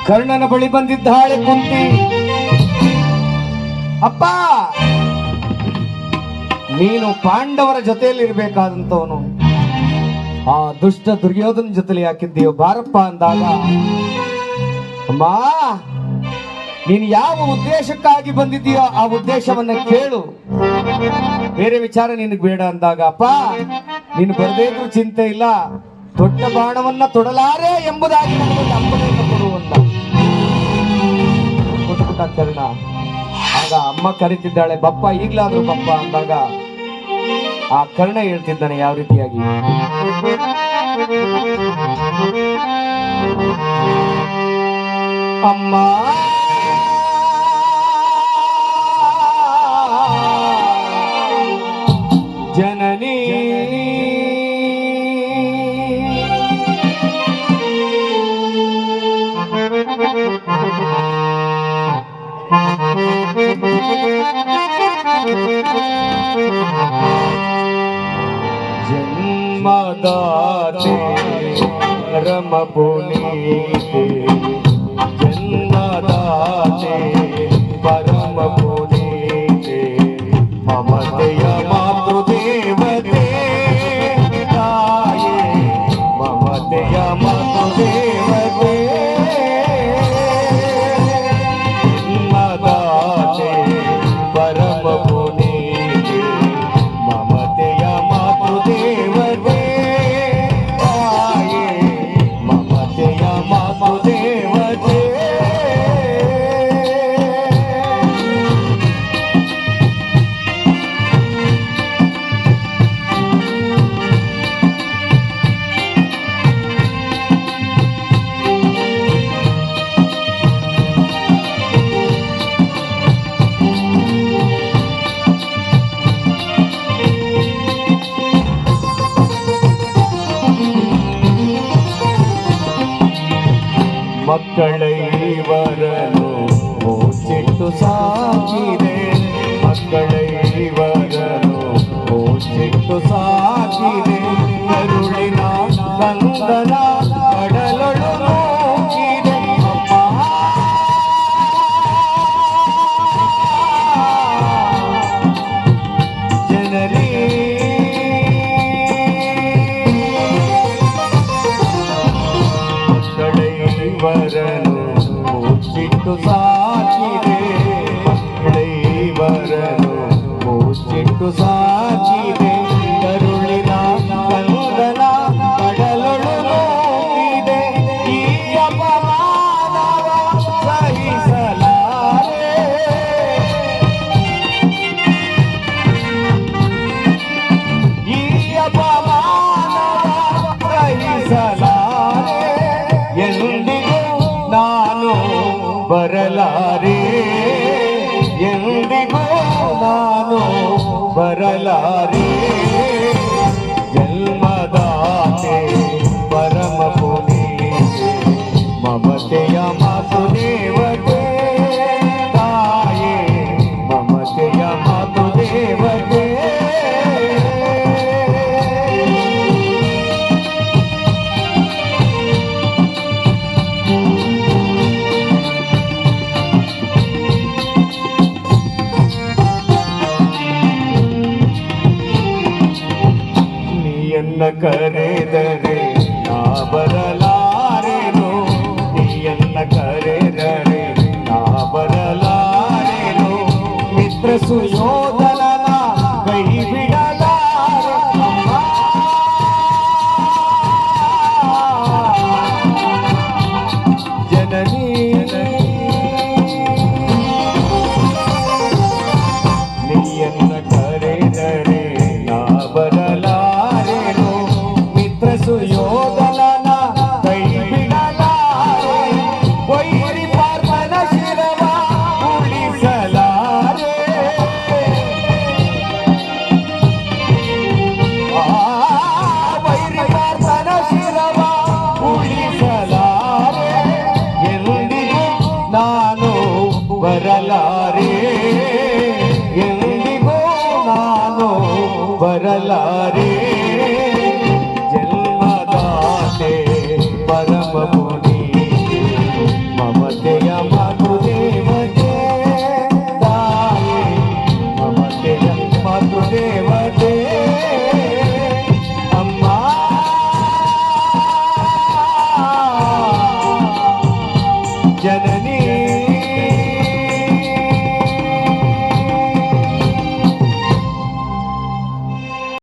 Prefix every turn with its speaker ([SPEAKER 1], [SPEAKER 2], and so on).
[SPEAKER 1] ಕರ್ಣನ ಬಳಿ ಬಂದಿದ್ದಾಳೆ ಕುಂತಿ. ಅಪ್ಪ, ನೀನು ಪಾಂಡವರ ಜೊತೆಯಲ್ಲಿ ಇರ್ಬೇಕಾದಂತವನು, ಆ ದುಷ್ಟ ದುರ್ಯೋಧನ ಜೊತೆಲಿ ಹಾಕಿದ್ದೀಯೋ ಬಾರಪ್ಪ ಅಂದಾಗ, ಅಮ್ಮ ನೀನು ಯಾವ ಉದ್ದೇಶಕ್ಕಾಗಿ ಬಂದಿದ್ದೀಯೋ ಆ ಉದ್ದೇಶವನ್ನ ಕೇಳು, ಬೇರೆ ವಿಚಾರ ನಿನಗೆ ಬೇಡ ಅಂದಾಗ, ಅಪ್ಪ ನೀನು ಬರದೇ ಇದ್ರೂ ಚಿಂತೆ ಇಲ್ಲ, ದೊಡ್ಡ ಬಾಣವನ್ನ ತೊಡಲಾರೆ ಎಂಬುದಾಗಿ ನಮಗೊಂದು ಅಪ್ಪಣೆಯನ್ನು ಕೊಡುವಂತ ಕೊಟ್ಟುಬಿಟ್ಟ ಕರ್ಣ. ಆಗ ಅಮ್ಮ ಕರೀತಿದ್ದಾಳೆ, ಬಪ್ಪ ಈಗ್ಲಾದ್ರೂ ಬಪ್ಪ ಅಂದಾಗ ಆ ಕರ್ಣ ಹೇಳ್ತಿದ್ದಾನೆ ಯಾವ ರೀತಿಯಾಗಿ, ಅಮ್ಮ ಜನನಿ ಜನ್ಮದಾತೆ ರಮ ಪುನೀತೆ, ಜನ್ಮದಾತೆ ಪರಮ ಪುನೀತೆ, ಮಮತೆಯ ಮಾತೃದೇವತೆ ತಾಯೇ, ಮಮತೆಯ ಮಾತೃದೇವತೆ, ಜನ್ಮದಾತೆ ಪರಮ ಪುನೀತೆ, ಮಮತೆಯ ಮಾತೃದೇವತೆ ತಾಯೇ, ಮಮತೆಯ ಮಾತೃದೇವತೆ. ಮಕ್ಕಳೈವರನು ಓಚಿಟ್ಟು ಸಾಕಿದೆ, ಮಕ್ಕಳೈವರನು ಓಚಿಟ್ಟು ಸಾಕಿದೆ, ಕರುಳಿನ ಕಂದನ ಕಡಲೊಳು ನೂಕಿದೆ, ಅಮ್ಮ ಜನನಿ ಮಕ್ಕಳೈವರನು ಮುಚ್ಚಿಟ್ಟು ಸಾಕಿದೆ, ಮಕ್ಕಳೈವರನು ಮುಚ್ಚಿಟ್ಟು ಸಾಕಿದೆ, ಕರುಳಿನ ಕಂದನ ಕಡಲೊಳು ನೂಕಿದೆ, ಈ ಅಪಮಾನವ ಸಹಿಸಲಾರೆ, ಈ ಅಪಮಾನವ ಸಹಿಸಲಾರೆ, ಎಂದಿಗೂ ನಾನು ಬರಲಾರೆ, ಎಂದಿಗೂ ನಾನು ಬರಲಾರೆ, ಜನ್ಮದಾತೆ ಪರಮ ಪುನೀತೆ, ಮಮತೆಯ ಮಾತೃದೇವತೆ ತಾಯೇ, ಮಮತೆಯ ಮಾತೃದೇವತೆ. ಕರೆಯುತ್ತ